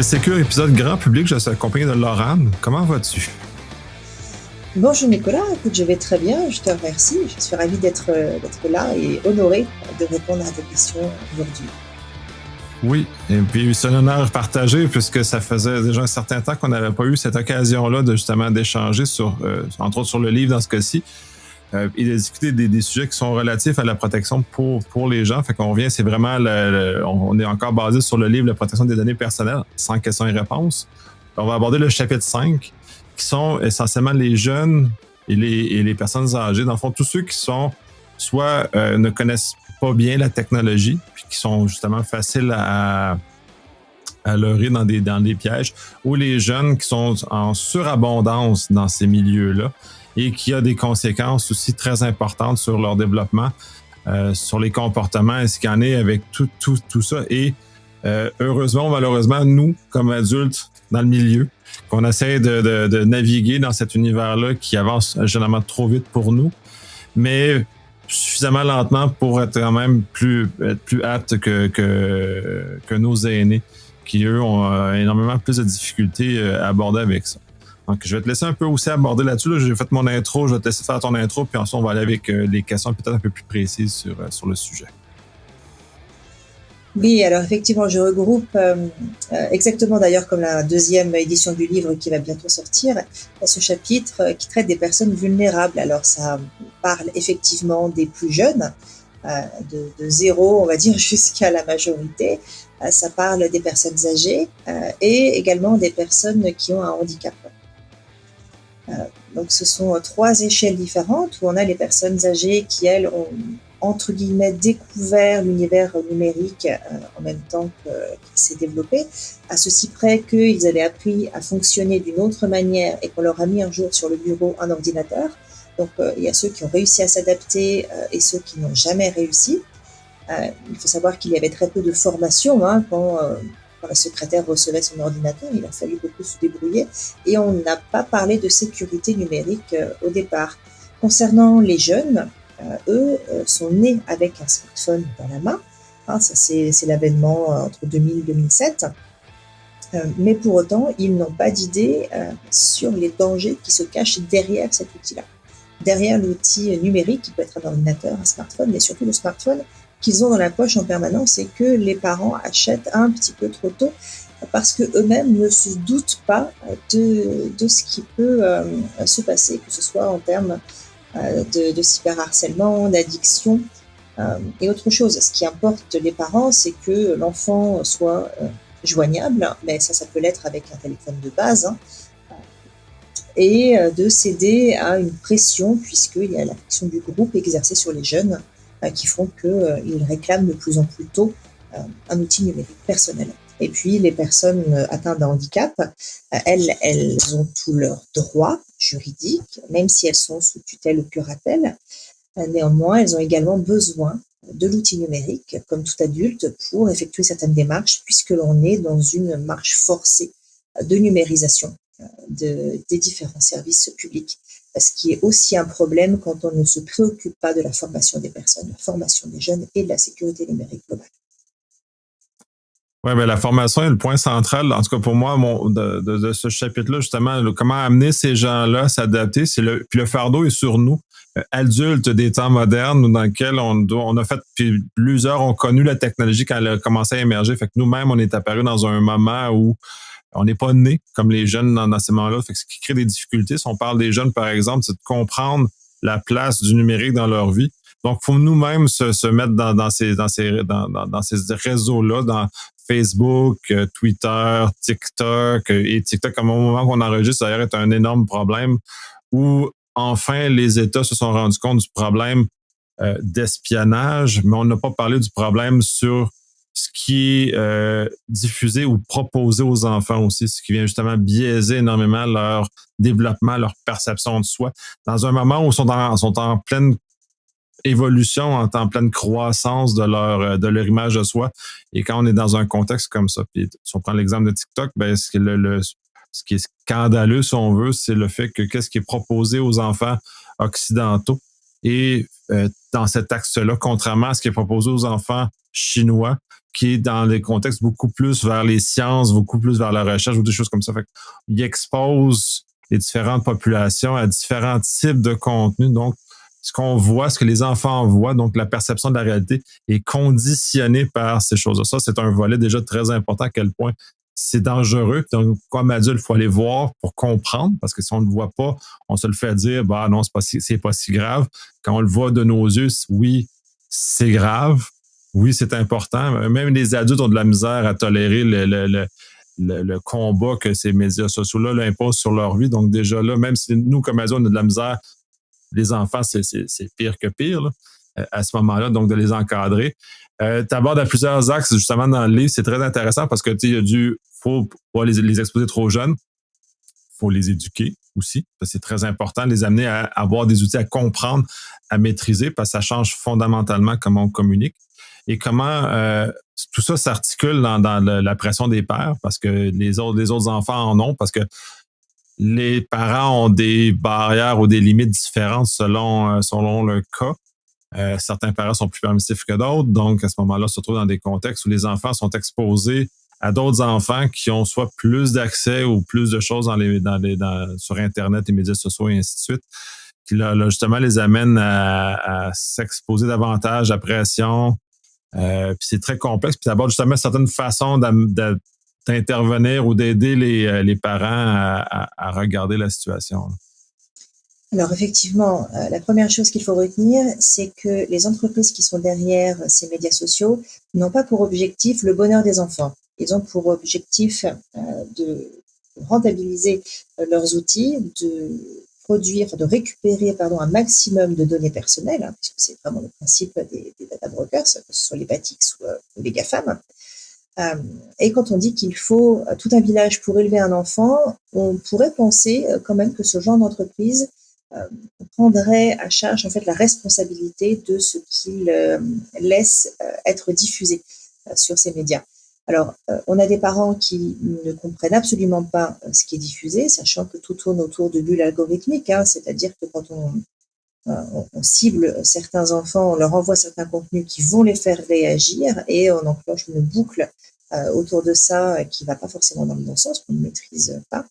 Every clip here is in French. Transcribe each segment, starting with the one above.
Sécure, épisode grand public. Je suis accompagné de Laurane. Comment vas-tu? Bonjour Nicolas, écoute, je vais très bien, je te remercie. Je suis ravie d'être là et honorée de répondre à tes questions aujourd'hui. Oui, et puis c'est un honneur partagé puisque ça faisait déjà un certain temps qu'on n'avait pas eu cette occasion-là de justement d'échanger sur, entre autres sur le livre dans ce cas-ci, et de discuter des sujets qui sont relatifs à la protection pour les gens. Fait qu'on revient, c'est vraiment, on est encore basé sur le livre La protection des données personnelles, sans questions et réponses. On va aborder le chapitre 5, qui sont essentiellement les jeunes et les personnes âgées. Dans le fond, tous ceux qui sont soit ne connaissent pas bien la technologie, puis qui sont justement faciles à leurrer dans des pièges, ou les jeunes qui sont en surabondance dans ces milieux-là et qui a des conséquences aussi très importantes sur leur développement, sur les comportements et ce qu'il y en est avec tout ça. Et heureusement ou malheureusement, nous, comme adultes dans le milieu, qu'on essaie de naviguer dans cet univers-là qui avance généralement trop vite pour nous, mais suffisamment lentement pour être quand même plus apte que nos aînés, qui eux ont énormément plus de difficultés à aborder avec ça. Donc, je vais te laisser un peu aussi aborder là-dessus. Là. J'ai fait mon intro, je vais te laisser faire ton intro, puis ensuite on va aller avec les questions peut-être un peu plus précises sur le sujet. Oui, alors effectivement, je regroupe exactement d'ailleurs comme la deuxième édition du livre qui va bientôt sortir, ce chapitre qui traite des personnes vulnérables. Alors ça parle effectivement des plus jeunes, de zéro, on va dire, jusqu'à la majorité. Ça parle des personnes âgées et également des personnes qui ont un handicap. Donc ce sont trois échelles différentes où on a les personnes âgées qui, elles, ont entre guillemets découvert l'univers numérique en même temps qu'il s'est développé, à ceci près qu'ils avaient appris à fonctionner d'une autre manière et qu'on leur a mis un jour sur le bureau un ordinateur. Donc il y a ceux qui ont réussi à s'adapter et ceux qui n'ont jamais réussi. Il faut savoir qu'il y avait très peu de formation quand la secrétaire recevait son ordinateur, il a fallu beaucoup se débrouiller et on n'a pas parlé de sécurité numérique au départ. Concernant les jeunes, eux sont nés avec un smartphone dans la main. Ça c'est l'avènement entre 2000 et 2007. Mais pour autant, ils n'ont pas d'idée sur les dangers qui se cachent derrière cet outil-là. Derrière l'outil numérique, qui peut être un ordinateur, un smartphone, mais surtout le smartphone qu'ils ont dans la poche en permanence et que les parents achètent un petit peu trop tôt parce qu'eux-mêmes ne se doutent pas de ce qui peut se passer, que ce soit en termes de cyberharcèlement, d'addiction et autre chose. Ce qui importe les parents, c'est que l'enfant soit joignable, mais ça peut l'être avec un téléphone de base, et de céder à une pression, puisqu'il y a la pression du groupe exercée sur les jeunes qui font qu'ils réclament de plus en plus tôt un outil numérique personnel. Et puis, les personnes atteintes d'un handicap, elles ont tous leurs droits juridiques, même si elles sont sous tutelle ou curatelle. Néanmoins, elles ont également besoin de l'outil numérique, comme tout adulte, pour effectuer certaines démarches, puisque l'on est dans une marche forcée de numérisation des différents services publics. Ce qui est aussi un problème quand on ne se préoccupe pas de la formation des personnes, la formation des jeunes et de la sécurité numérique globale. Oui, ben la formation est le point central, en tout cas pour moi, de ce chapitre-là, justement, comment amener ces gens-là à s'adapter. Puis le fardeau est sur nous, adultes des temps modernes, dans lesquels on a fait, puis plusieurs ont connu la technologie quand elle a commencé à émerger. Fait que nous-mêmes, on est apparus dans un moment où on n'est pas né comme les jeunes dans ces moments-là. Fait que ce qui crée des difficultés, si on parle des jeunes, par exemple, c'est de comprendre la place du numérique dans leur vie. Donc, il faut nous-mêmes se mettre dans ces réseaux-là, dans Facebook, Twitter, TikTok. Et TikTok, au moment qu'on enregistre, d'ailleurs, est un énorme problème où, enfin, les États se sont rendus compte du problème d'espionnage, mais on n'a pas parlé du problème sur ce qui est diffusé ou proposé aux enfants aussi, ce qui vient justement biaiser énormément leur développement, leur perception de soi. Dans un moment où ils sont en pleine évolution, en pleine croissance de leur image de soi, et quand on est dans un contexte comme ça, puis si on prend l'exemple de TikTok, ben ce qui est scandaleux, si on veut, c'est le fait que qu'est-ce qui est proposé aux enfants occidentaux et dans cet axe-là, contrairement à ce qui est proposé aux enfants chinois, qui est dans des contextes beaucoup plus vers les sciences, beaucoup plus vers la recherche ou des choses comme ça. Fait qu'il expose les différentes populations à différents types de contenus. Donc, ce qu'on voit, ce que les enfants voient, donc la perception de la réalité est conditionnée par ces choses-là. Ça, c'est un volet déjà très important à quel point c'est dangereux. Donc, comme adulte, il faut aller voir pour comprendre, parce que si on ne le voit pas, on se le fait dire, bah non, c'est pas si grave. Quand on le voit de nos yeux, oui, c'est grave. Oui, c'est important. Même les adultes ont de la misère à tolérer le combat que ces médias sociaux-là imposent sur leur vie. Donc, déjà là, même si nous, comme adultes, on a de la misère, les enfants, c'est pire que pire là, à ce moment-là, donc de les encadrer. Tu abordes à plusieurs axes, justement, dans le livre. C'est très intéressant parce que, tu sais, faut pas les exposer trop jeunes. Faut les éduquer aussi. C'est très important, les amener à avoir des outils à comprendre, à maîtriser, parce que ça change fondamentalement comment on communique. Et comment tout ça s'articule dans la pression des pères, parce que les autres enfants en ont, parce que les parents ont des barrières ou des limites différentes selon le cas. Certains parents sont plus permissifs que d'autres, donc à ce moment-là, on se retrouve dans des contextes où les enfants sont exposés à d'autres enfants qui ont soit plus d'accès ou plus de choses sur Internet, les médias sociaux et ainsi de suite, qui là, justement les amènent à s'exposer davantage à pression. Puis c'est très complexe, puis ça aborde justement certaines façons d'intervenir ou d'aider les parents à regarder la situation. Alors effectivement, la première chose qu'il faut retenir, c'est que les entreprises qui sont derrière ces médias sociaux n'ont pas pour objectif le bonheur des enfants. Ils ont pour objectif de rentabiliser leurs outils, de récupérer un maximum de données personnelles, hein, puisque c'est vraiment le principe des data brokers, que ce soit les Batix ou les GAFAM. Et quand on dit qu'il faut tout un village pour élever un enfant, on pourrait penser quand même que ce genre d'entreprise prendrait à charge en fait la responsabilité de ce qu'il laisse être diffusé sur ces médias. Alors, on a des parents qui ne comprennent absolument pas ce qui est diffusé, sachant que tout tourne autour de bulles algorithmiques, hein, c'est-à-dire que quand on cible certains enfants, on leur envoie certains contenus qui vont les faire réagir et on enclenche une boucle autour de ça qui ne va pas forcément dans le bon sens, qu'on ne maîtrise pas.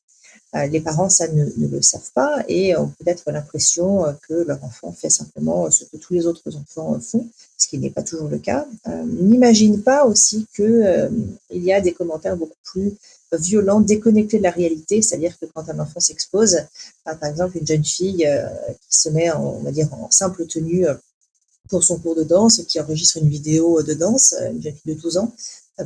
Les parents, ça ne le savent pas et ont peut-être l'impression que leur enfant fait simplement ce que tous les autres enfants font, ce qui n'est pas toujours le cas. N'imagine pas aussi qu'il y a des commentaires beaucoup plus violents, déconnectés de la réalité, c'est-à-dire que quand un enfant s'expose, par exemple une jeune fille qui se met on va dire, en simple tenue pour son cours de danse, qui enregistre une vidéo de danse, une jeune fille de 12 ans,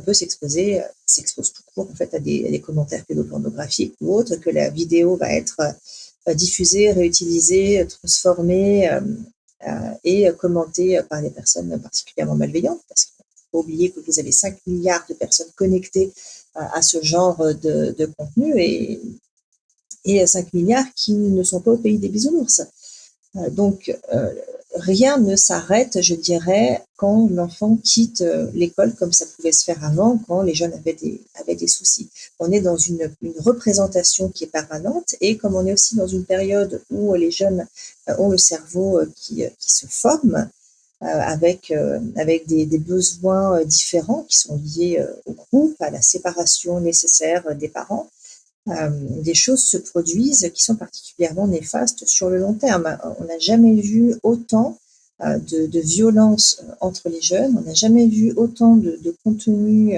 peut s'expose tout court en fait à des commentaires pédopornographiques ou autres, que la vidéo va être diffusée, réutilisée, transformée et commentée par des personnes particulièrement malveillantes, parce qu'il ne faut pas oublier que vous avez 5 milliards de personnes connectées à ce genre de contenu et 5 milliards qui ne sont pas au pays des bisounours. Donc, rien ne s'arrête, je dirais, quand l'enfant quitte l'école, comme ça pouvait se faire avant, quand les jeunes avaient des soucis. On est dans une représentation qui est permanente, et comme on est aussi dans une période où les jeunes ont le cerveau qui se forme, avec des besoins différents qui sont liés au groupe, à la séparation nécessaire des parents, des choses se produisent qui sont particulièrement néfastes sur le long terme. On n'a jamais vu autant de violence entre les jeunes, on n'a jamais vu autant de contenu,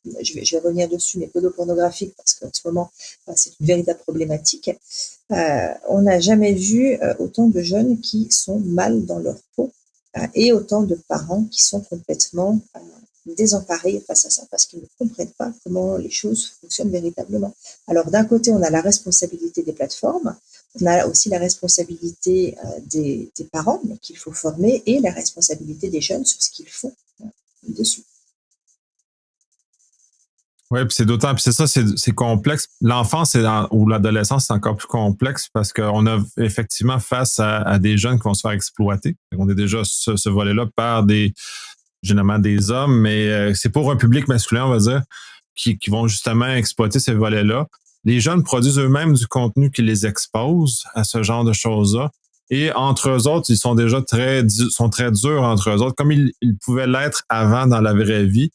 je vais revenir dessus, mais pédopornographique, parce qu'en ce moment, c'est une véritable problématique. On n'a jamais vu autant de jeunes qui sont mal dans leur peau et autant de parents qui sont complètement désemparés face à ça parce qu'ils ne comprennent pas comment les choses fonctionnent véritablement. Alors d'un côté, on a la responsabilité des plateformes, on a aussi la responsabilité des parents qu'il faut former et la responsabilité des jeunes sur ce qu'ils font dessus. Oui, puis c'est ça, c'est complexe. L'enfance ou l'adolescence, c'est encore plus complexe parce qu'on a effectivement face à des jeunes qui vont se faire exploiter. On est déjà ce volet-là par généralement des hommes, mais c'est pour un public masculin, on va dire, qui vont justement exploiter ces volets-là. Les jeunes produisent eux-mêmes du contenu qui les expose à ce genre de choses-là. Et entre eux autres, ils sont déjà sont très durs entre eux autres, comme ils pouvaient l'être avant dans la vraie vie.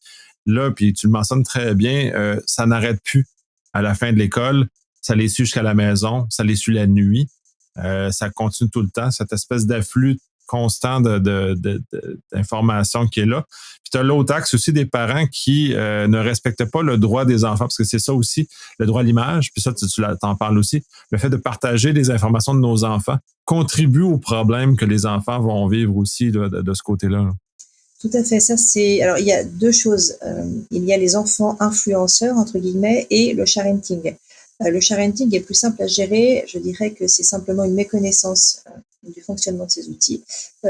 Là, puis tu le mentionnes très bien, ça n'arrête plus à la fin de l'école. Ça les suit jusqu'à la maison, ça les suit la nuit. Ça continue tout le temps, cette espèce d'afflux constant d'informations qui est là. Puis tu as l'autre axe aussi des parents qui ne respectent pas le droit des enfants, parce que c'est ça aussi, le droit à l'image, puis ça, tu t'en parles aussi. Le fait de partager les informations de nos enfants contribue au problème que les enfants vont vivre aussi là, de ce côté-là. Tout à fait. Ça, c'est. Alors, il y a deux choses. Il y a les enfants influenceurs, entre guillemets, et le sharenting. Le sharenting est plus simple à gérer. Je dirais que c'est simplement une méconnaissance du fonctionnement de ces outils.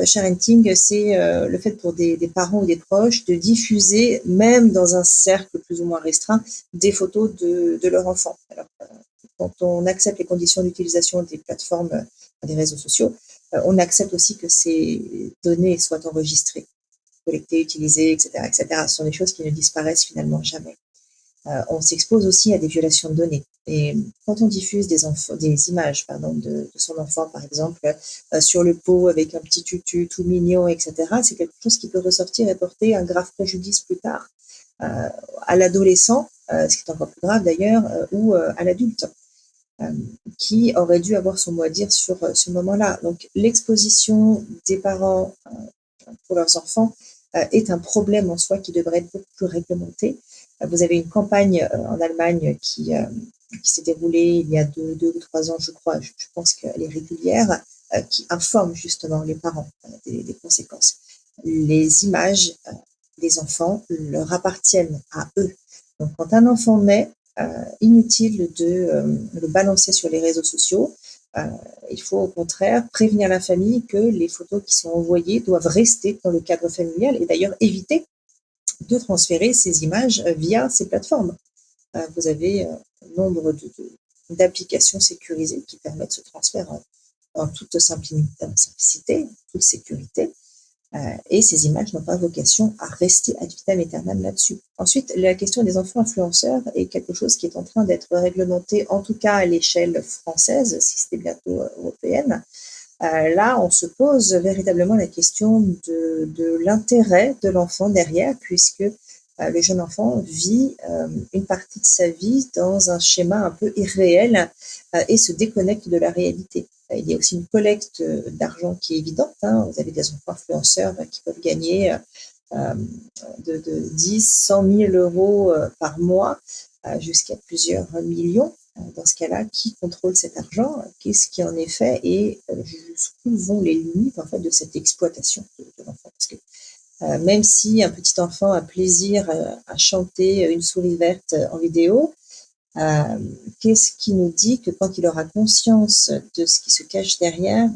Sharenting, c'est le fait pour des parents ou des proches de diffuser, même dans un cercle plus ou moins restreint, des photos de leur enfant. Alors, quand on accepte les conditions d'utilisation des plateformes, des réseaux sociaux, on accepte aussi que ces données soient enregistrées, collectées, utilisées, etc., etc. Ce sont des choses qui ne disparaissent finalement jamais. On s'expose aussi à des violations de données. Et quand on diffuse des images de son enfant, par exemple, sur le pot avec un petit tutu tout mignon, etc., c'est quelque chose qui peut ressortir et porter un grave préjudice plus tard à l'adolescent, ce qui est encore plus grave d'ailleurs, ou à l'adulte, qui aurait dû avoir son mot à dire sur ce moment-là. Donc l'exposition des parents pour leurs enfants est un problème en soi qui devrait être beaucoup plus réglementé. Vous avez une campagne en Allemagne qui s'est déroulée il y a 2 ou 3 ans, je crois, je pense qu'elle est régulière, qui informe justement les parents des conséquences. Les images des enfants leur appartiennent à eux. Donc quand un enfant naît, inutile de le balancer sur les réseaux sociaux. Il faut au contraire prévenir la famille que les photos qui sont envoyées doivent rester dans le cadre familial et d'ailleurs éviter de transférer ces images via ces plateformes. Vous avez nombre d'applications sécurisées qui permettent ce transfert en toute simplicité, en toute sécurité. Et ces images n'ont pas vocation à rester ad vitam aeternam là-dessus. Ensuite, la question des enfants influenceurs est quelque chose qui est en train d'être réglementé, en tout cas à l'échelle française, si c'était bientôt européenne. Là, on se pose véritablement la question de l'intérêt de l'enfant derrière, puisque le jeune enfant vit une partie de sa vie dans un schéma un peu irréel et se déconnecte de la réalité. Il y a aussi une collecte d'argent qui est évidente. Vous avez des enfants influenceurs qui peuvent gagner de 10, 100 000 euros par mois jusqu'à plusieurs millions. Dans ce cas-là, qui contrôle cet argent? Qu'est-ce qui en est fait? Et jusqu'où vont les limites en fait, de cette exploitation de l'enfant? Parce que même si un petit enfant a plaisir à chanter une souris verte en vidéo, qu'est-ce qui nous dit que quand il aura conscience de ce qui se cache derrière,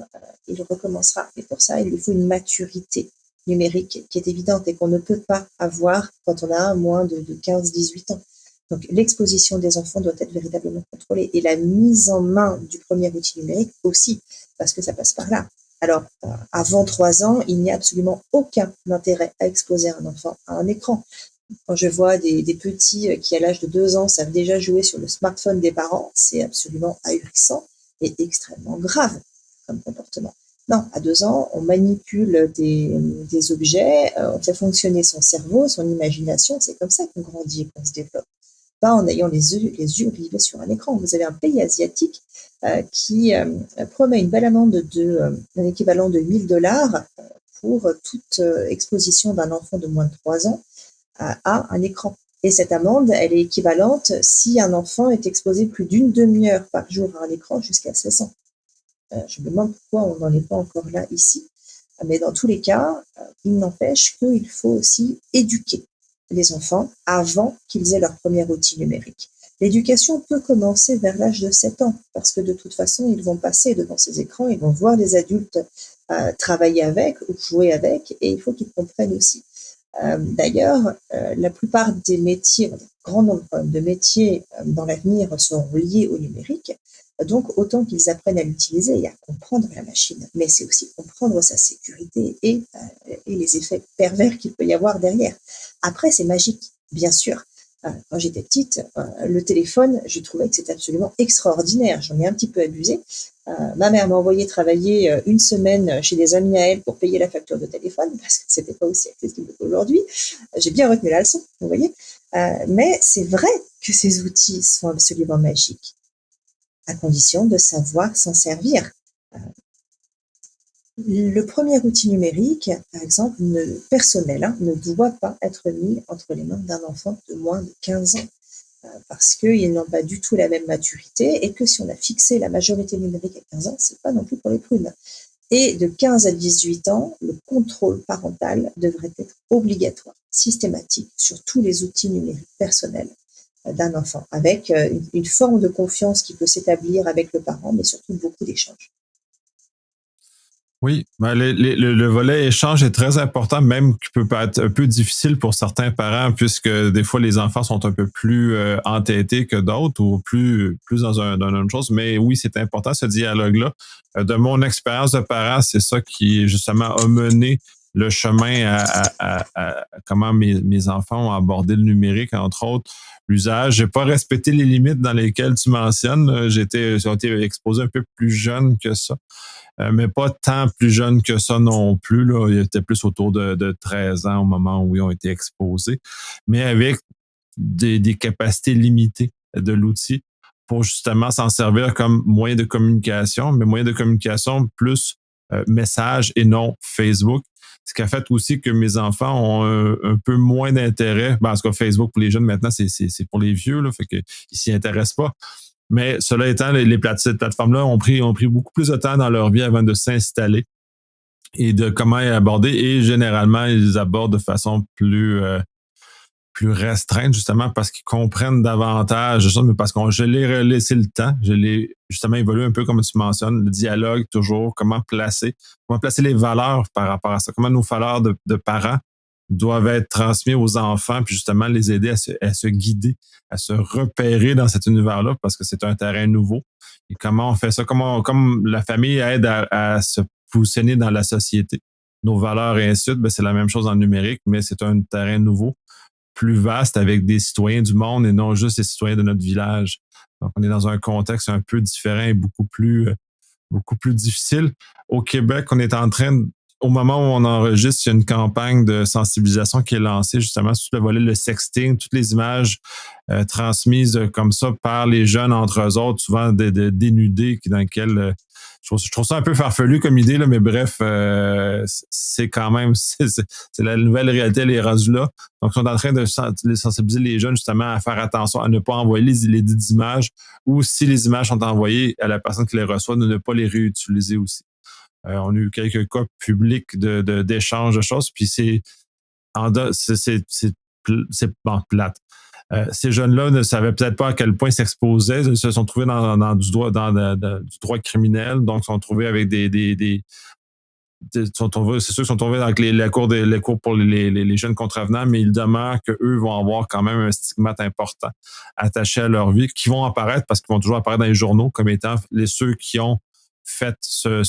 il recommencera? Et pour ça, il lui faut une maturité numérique qui est évidente et qu'on ne peut pas avoir quand on a moins de 15-18 ans. Donc l'exposition des enfants doit être véritablement contrôlée et la mise en main du premier outil numérique aussi, parce que ça passe par là. Alors, avant 3 ans, il n'y a absolument aucun intérêt à exposer un enfant à un écran. Quand je vois des petits qui, à l'âge de 2 ans, savent déjà jouer sur le smartphone des parents, c'est absolument ahurissant et extrêmement grave comme comportement. Non, à 2 ans, on manipule des objets, on fait fonctionner son cerveau, son imagination. C'est comme ça qu'on grandit et qu'on se développe. Pas en ayant les yeux rivés sur un écran. Vous avez un pays asiatique qui promet une belle amende d'un équivalent de 1 000 $ pour toute exposition d'un enfant de moins de 3 ans à un écran. Et cette amende, elle est équivalente si un enfant est exposé plus d'une demi-heure par jour à un écran jusqu'à 16 ans. Je me demande pourquoi on n'en est pas encore là ici. Mais dans tous les cas, il n'empêche qu'il faut aussi éduquer les enfants avant qu'ils aient leur premier outil numérique. L'éducation peut commencer vers l'âge de 7 ans, parce que de toute façon, ils vont passer devant ces écrans, ils vont voir les adultes travailler avec ou jouer avec, et il faut qu'ils comprennent aussi. D'ailleurs, la plupart des métiers, un grand nombre de métiers dans l'avenir seront liés au numérique. Donc, autant qu'ils apprennent à l'utiliser et à comprendre la machine, mais c'est aussi comprendre sa sécurité et les effets pervers qu'il peut y avoir derrière. Après, c'est magique, bien sûr. Quand j'étais petite, le téléphone, je trouvais que c'était absolument extraordinaire. J'en ai un petit peu abusé. Ma mère m'a envoyé travailler une semaine chez des amis à elle pour payer la facture de téléphone, parce que c'était pas aussi accessible qu'aujourd'hui. J'ai bien retenu la leçon, vous voyez. Mais c'est vrai que ces outils sont absolument magiques, à condition de savoir s'en servir. Le premier outil numérique, par exemple, personnel, ne doit pas être mis entre les mains d'un enfant de moins de 15 ans, parce qu'ils n'ont pas du tout la même maturité et que si on a fixé la majorité numérique à 15 ans, c'est pas non plus pour les prunes. Et de 15 à 18 ans, le contrôle parental devrait être obligatoire, systématique, sur tous les outils numériques personnels d'un enfant, avec une forme de confiance qui peut s'établir avec le parent, mais surtout beaucoup d'échanges. Oui, ben, le volet échange est très important, même qui peut être un peu difficile pour certains parents, puisque des fois les enfants sont un peu plus entêtés que d'autres ou plus dans une chose. Mais oui, c'est important ce dialogue-là. De mon expérience de parent, c'est ça qui justement a mené le chemin à comment mes enfants ont abordé le numérique, entre autres l'usage. J'ai pas respecté les limites dans lesquelles tu mentionnes. J'ai été exposé un peu plus jeune que ça. Mais pas tant plus jeune que ça non plus. Là. Il était plus autour de 13 ans au moment où ils ont été exposés, mais avec des capacités limitées de l'outil pour justement s'en servir comme moyen de communication, mais moyen de communication plus message et non Facebook. Ce qui a fait aussi que mes enfants ont un peu moins d'intérêt. Ben, en tout cas, Facebook pour les jeunes maintenant, c'est pour les vieux, là, fait qu'ils s'y intéressent pas. Mais cela étant, ces plateformes-là ont pris beaucoup plus de temps dans leur vie avant de s'installer et de comment y aborder. Et généralement, ils abordent de façon plus restreinte, justement parce qu'ils comprennent davantage, mais parce que je l'ai laissé le temps. Je l'ai justement évolué un peu comme tu mentionnes, le dialogue toujours, comment placer les valeurs par rapport à ça, comment nos valeurs de parents doivent être transmis aux enfants, puis justement les aider à se guider, à se repérer dans cet univers-là, parce que c'est un terrain nouveau. Et comment on fait ça, comme la famille aide à se positionner dans la société, nos valeurs et ainsi de suite, ben c'est la même chose en numérique, mais c'est un terrain nouveau, plus vaste avec des citoyens du monde et non juste les citoyens de notre village. Donc, on est dans un contexte un peu différent et beaucoup plus difficile. Au Québec, on est en train au moment où on enregistre, il y a une campagne de sensibilisation qui est lancée justement sur le volet le sexting, toutes les images transmises comme ça par les jeunes entre eux autres, souvent dénudés, dans lesquelles je trouve ça un peu farfelu comme idée, là, mais bref, c'est quand même c'est la nouvelle réalité, elle est rendue là. Donc, ils sont en train de sensibiliser les jeunes justement à faire attention, à ne pas envoyer les dites images ou si les images sont envoyées à la personne qui les reçoit, de ne pas les réutiliser aussi. On a eu quelques cas publics d'échange de choses, puis c'est plate. Ces jeunes-là ne savaient peut-être pas à quel point ils s'exposaient. Ils se sont trouvés dans du droit du droit criminel, donc sont trouvés avec c'est sûr qu'ils sont tombés dans les cours pour les jeunes contrevenants, mais il demeure qu'eux vont avoir quand même un stigmate important attaché à leur vie, qui vont apparaître parce qu'ils vont toujours apparaître dans les journaux comme étant ceux qui ont fait ce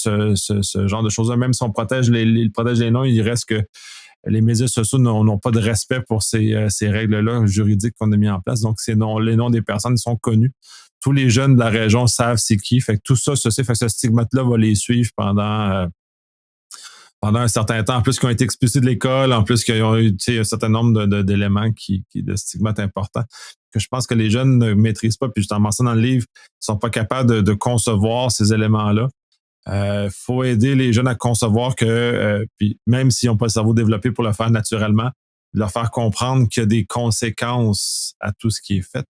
genre de choses-là. Même si on protège les noms, il reste que les médias sociaux n'ont pas de respect pour ces règles-là juridiques qu'on a mis en place. Donc, les noms des personnes sont connus. Tous les jeunes de la région savent c'est qui. Fait que tout ça, fait que ce stigmate-là va les suivre pendant un certain temps, en plus qu'ils ont été expulsés de l'école, en plus qu'ils ont eu un certain nombre d'éléments de stigmates importants, que je pense que les jeunes ne maîtrisent pas, puis justement ça dans le livre, ils sont pas capables de concevoir ces éléments-là. Faut aider les jeunes à concevoir que, puis même s'ils n'ont pas le cerveau développé pour le faire naturellement, leur faire comprendre qu'il y a des conséquences à tout ce qui est fait.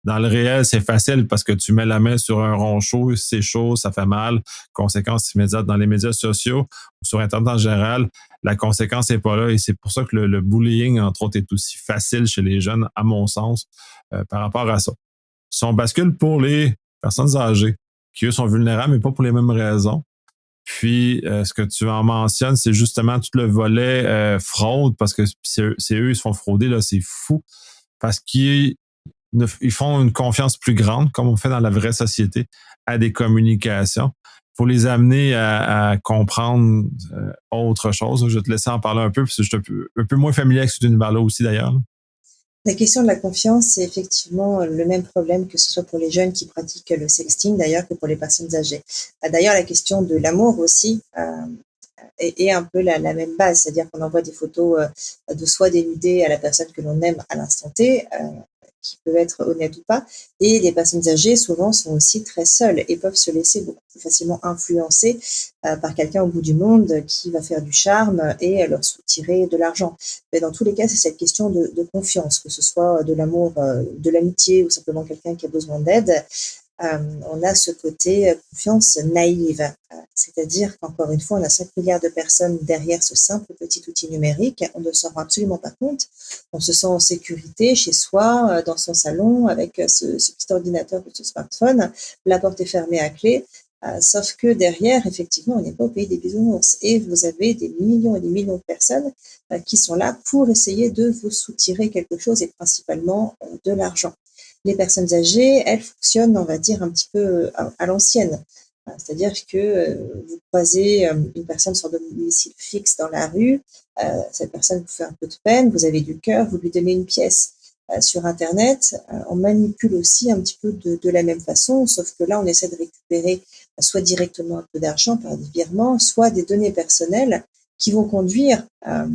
Dans le réel, c'est facile parce que tu mets la main sur un rond chaud, c'est chaud, ça fait mal. Conséquences immédiates dans les médias sociaux ou sur Internet en général, la conséquence n'est pas là et c'est pour ça que le bullying, entre autres, est aussi facile chez les jeunes, à mon sens, par rapport à ça. Si on bascule pour les personnes âgées, qui eux sont vulnérables, mais pas pour les mêmes raisons. Puis, ce que tu en mentionnes, c'est justement tout le volet fraude, parce que c'est eux, ils se font frauder, là, c'est fou, parce qu'ils ils font une confiance plus grande, comme on fait dans la vraie société, à des communications pour les amener à comprendre autre chose. Je vais te laisser en parler un peu, parce que je suis un peu moins familier avec cet univers-là aussi, d'ailleurs. La question de la confiance, c'est effectivement le même problème que ce soit pour les jeunes qui pratiquent le sexting d'ailleurs que pour les personnes âgées. D'ailleurs, la question de l'amour aussi est un peu la même base, c'est-à-dire qu'on envoie des photos de soi dénudées à la personne que l'on aime à l'instant T, qui peuvent être honnêtes ou pas, et les personnes âgées souvent sont aussi très seules et peuvent se laisser beaucoup plus facilement influencer par quelqu'un au bout du monde qui va faire du charme et leur soutirer de l'argent. Mais dans tous les cas, c'est cette question de confiance, que ce soit de l'amour, de l'amitié ou simplement quelqu'un qui a besoin d'aide. On a ce côté confiance naïve, c'est-à-dire qu'encore une fois, on a 5 milliards de personnes derrière ce simple petit outil numérique. On ne s'en rend absolument pas compte. On se sent en sécurité chez soi, dans son salon, avec ce petit ordinateur ou ce smartphone. La porte est fermée à clé. Sauf que derrière, effectivement, on n'est pas au pays des bisounours. Et vous avez des millions et des millions de personnes qui sont là pour essayer de vous soutirer quelque chose et principalement de l'argent. Les personnes âgées, elles fonctionnent, on va dire, un petit peu à l'ancienne. C'est-à-dire que vous croisez une personne sur domicile fixe dans la rue, cette personne vous fait un peu de peine, vous avez du cœur, vous lui donnez une pièce. Sur Internet, on manipule aussi un petit peu de la même façon, sauf que là, on essaie de récupérer soit directement un peu d'argent par des virements, soit des données personnelles qui vont conduire à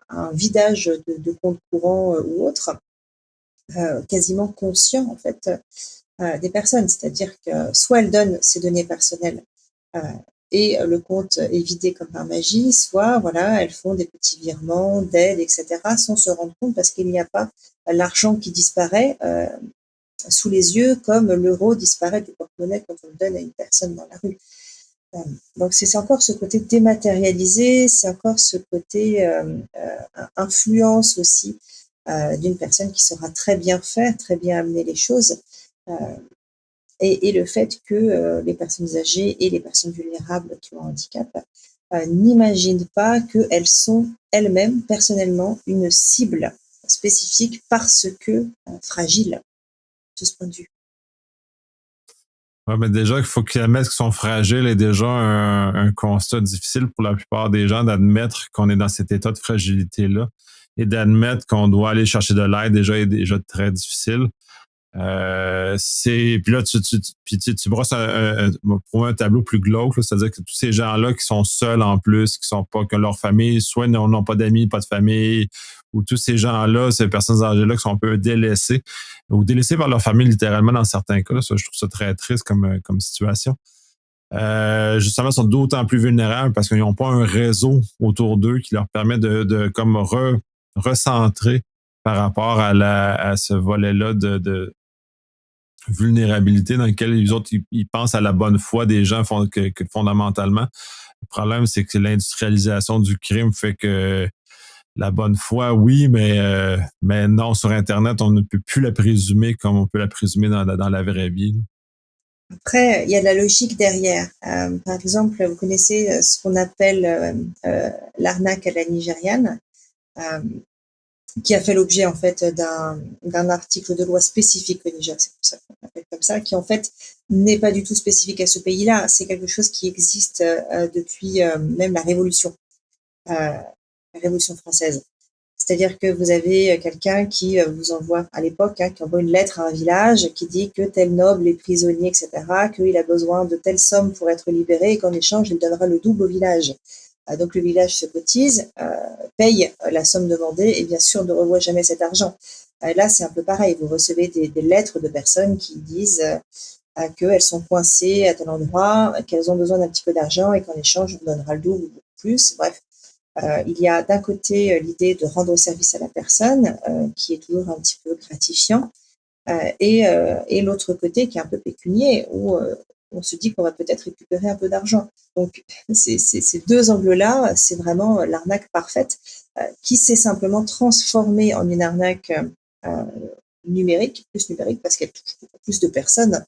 un vidage de compte courant ou autre, quasiment conscient en fait des personnes. C'est-à-dire que soit elles donnent ces données personnelles euh, et le compte est vidé comme par magie, soit voilà, elles font des petits virements d'aide, etc., sans se rendre compte parce qu'il n'y a pas l'argent qui disparaît sous les yeux comme l'euro disparaît du porte-monnaie quand on le donne à une personne dans la rue. Donc c'est encore ce côté dématérialisé, c'est encore ce côté influence aussi d'une personne qui saura très bien faire, très bien amener les choses. Euh, et le fait que les personnes âgées et les personnes vulnérables qui ont un handicap n'imaginent pas qu'elles sont elles-mêmes personnellement une cible spécifique parce que fragiles de ce point de vue. Ouais, mais déjà qu'il faut qu'ils admettent qu'ils sont fragiles est déjà un constat difficile pour la plupart des gens d'admettre qu'on est dans cet état de fragilité-là et d'admettre qu'on doit aller chercher de l'aide déjà est déjà très difficile. Puis là tu brosses pour moi un tableau plus glauque, c'est-à-dire que tous ces gens-là qui sont seuls en plus, qui sont pas que leur famille, soit n'ont pas d'amis, pas de famille, ou tous ces gens-là, ces personnes âgées-là qui sont un peu délaissées ou délaissées par leur famille littéralement dans certains cas. Là, ça, je trouve ça très triste comme situation. Justement, sont d'autant plus vulnérables parce qu'ils n'ont pas un réseau autour d'eux qui leur permet de comme recentrer par rapport à ce volet-là de vulnérabilité dans lequel les autres ils pensent à la bonne foi des gens que fondamentalement. Le problème, c'est que l'industrialisation du crime fait que la bonne foi, oui, mais non, sur Internet, on ne peut plus la présumer comme on peut la présumer dans la vraie vie. Après, il y a de la logique derrière. Par exemple, vous connaissez ce qu'on appelle l'arnaque à la nigériane, euh, qui a fait l'objet en fait d'un article de loi spécifique au Niger, c'est pour ça qu'on l'appelle comme ça, qui en fait n'est pas du tout spécifique à ce pays-là. C'est quelque chose qui existe depuis même la Révolution française. C'est-à-dire que vous avez quelqu'un qui vous envoie, à l'époque, qui envoie une lettre à un village qui dit que tel noble est prisonnier, etc., qu'il a besoin de telle somme pour être libéré et qu'en échange, il donnera le double au village. Donc le village se cotise, paye la somme demandée et bien sûr ne revoit jamais cet argent. Là, c'est un peu pareil. Vous recevez des lettres de personnes qui disent qu'elles sont coincées à tel endroit, qu'elles ont besoin d'un petit peu d'argent et qu'en échange, on vous donnera le double ou plus. Bref, il y a d'un côté l'idée de rendre service à la personne, qui est toujours un petit peu gratifiant, et l'autre côté qui est un peu pécunier, où on se dit qu'on va peut-être récupérer un peu d'argent. Donc ces deux angles-là, c'est vraiment l'arnaque parfaite, qui s'est simplement transformée en une arnaque numérique, plus numérique, parce qu'elle touche beaucoup plus de personnes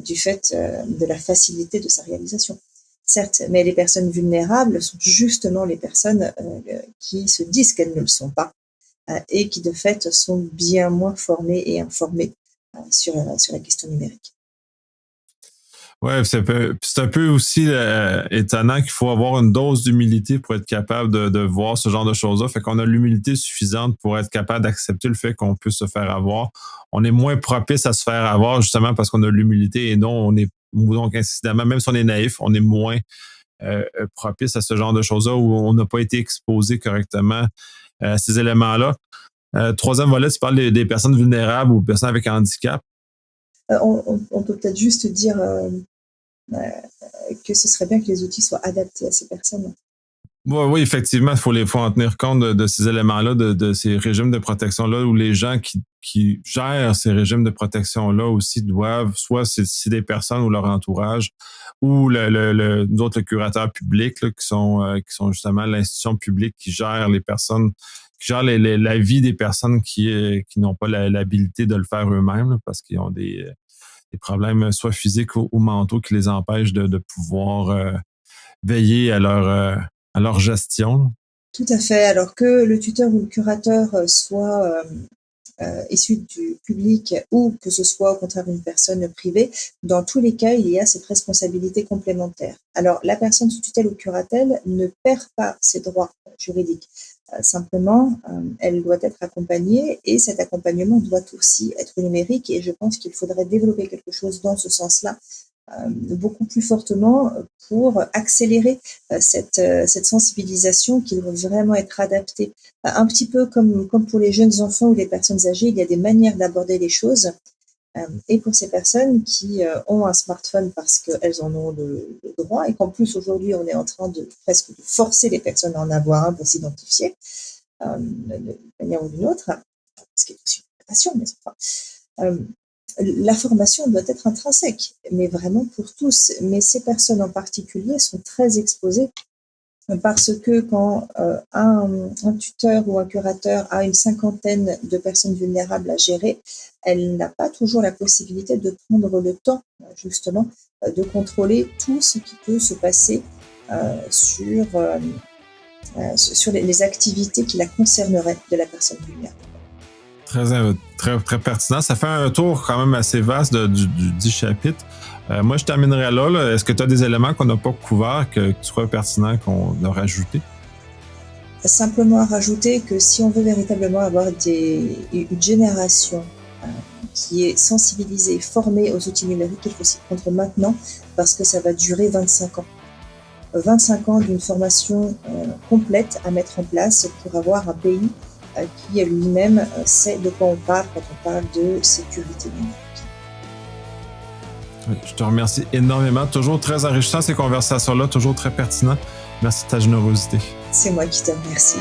du fait de la facilité de sa réalisation. Certes, mais les personnes vulnérables sont justement les personnes qui se disent qu'elles ne le sont pas et qui de fait sont bien moins formées et informées sur la question numérique. Ouais, c'est un peu aussi étonnant qu'il faut avoir une dose d'humilité pour être capable de voir ce genre de choses-là. Fait qu'on a l'humilité suffisante pour être capable d'accepter le fait qu'on puisse se faire avoir. On est moins propice à se faire avoir justement parce qu'on a l'humilité et non, donc incidemment, même si on est naïf, on est moins propice à ce genre de choses-là où on n'a pas été exposé correctement à ces éléments-là. Troisième volet, tu parles des personnes vulnérables ou personnes avec un handicap. On peut peut-être juste dire que ce serait bien que les outils soient adaptés à ces personnes. Oui, oui, effectivement, faut en tenir compte de ces éléments-là, de ces régimes de protection-là, où les gens qui gèrent ces régimes de protection-là aussi doivent, soit c'est des personnes ou leur entourage, ou nous autres, le curateur public, là, qui sont justement l'institution publique qui gère les personnes, qui gère la vie des personnes qui n'ont pas l'habilité de le faire eux-mêmes, là, parce qu'ils ont des problèmes soit physiques ou mentaux qui les empêchent de pouvoir veiller à leur gestion. Tout à fait. Alors que le tuteur ou le curateur soit issu du public ou que ce soit au contraire une personne privée, dans tous les cas, il y a cette responsabilité complémentaire. Alors, la personne sous tutelle ou curatelle ne perd pas ses droits juridiques. Simplement, elle doit être accompagnée et cet accompagnement doit aussi être numérique et je pense qu'il faudrait développer quelque chose dans ce sens-là beaucoup plus fortement pour accélérer cette sensibilisation qui doit vraiment être adaptée. Un petit peu comme pour les jeunes enfants ou les personnes âgées, il y a des manières d'aborder les choses. Et pour ces personnes qui ont un smartphone parce qu'elles en ont le droit et qu'en plus aujourd'hui on est en train de presque de forcer les personnes à en avoir un pour s'identifier d'une manière ou d'une autre, ce qui est aussi une passion, mais c'est pas. La formation doit être intrinsèque, mais vraiment pour tous. Mais ces personnes en particulier sont très exposées parce que quand un tuteur ou un curateur a une cinquantaine de personnes vulnérables à gérer, elle n'a pas toujours la possibilité de prendre le temps, justement, de contrôler tout ce qui peut se passer sur les activités qui la concerneraient de la personne vulnérable. Très pertinent. Ça fait un tour quand même assez vaste du 10 chapitres. Moi, je terminerai là. Est-ce que tu as des éléments qu'on n'a pas couverts qui soient pertinents qu'on a rajoutés? Simplement à rajouter que si on veut véritablement avoir une génération qui est sensibilisée, formée aux outils numériques, il faut s'y prendre maintenant parce que ça va durer 25 ans. 25 ans d'une formation complète à mettre en place pour avoir un pays qui lui-même sait de quoi on parle quand on parle de sécurité numérique. Oui, je te remercie énormément. Toujours très enrichissant ces conversations-là, toujours très pertinent. Merci de ta générosité. C'est moi qui te remercie.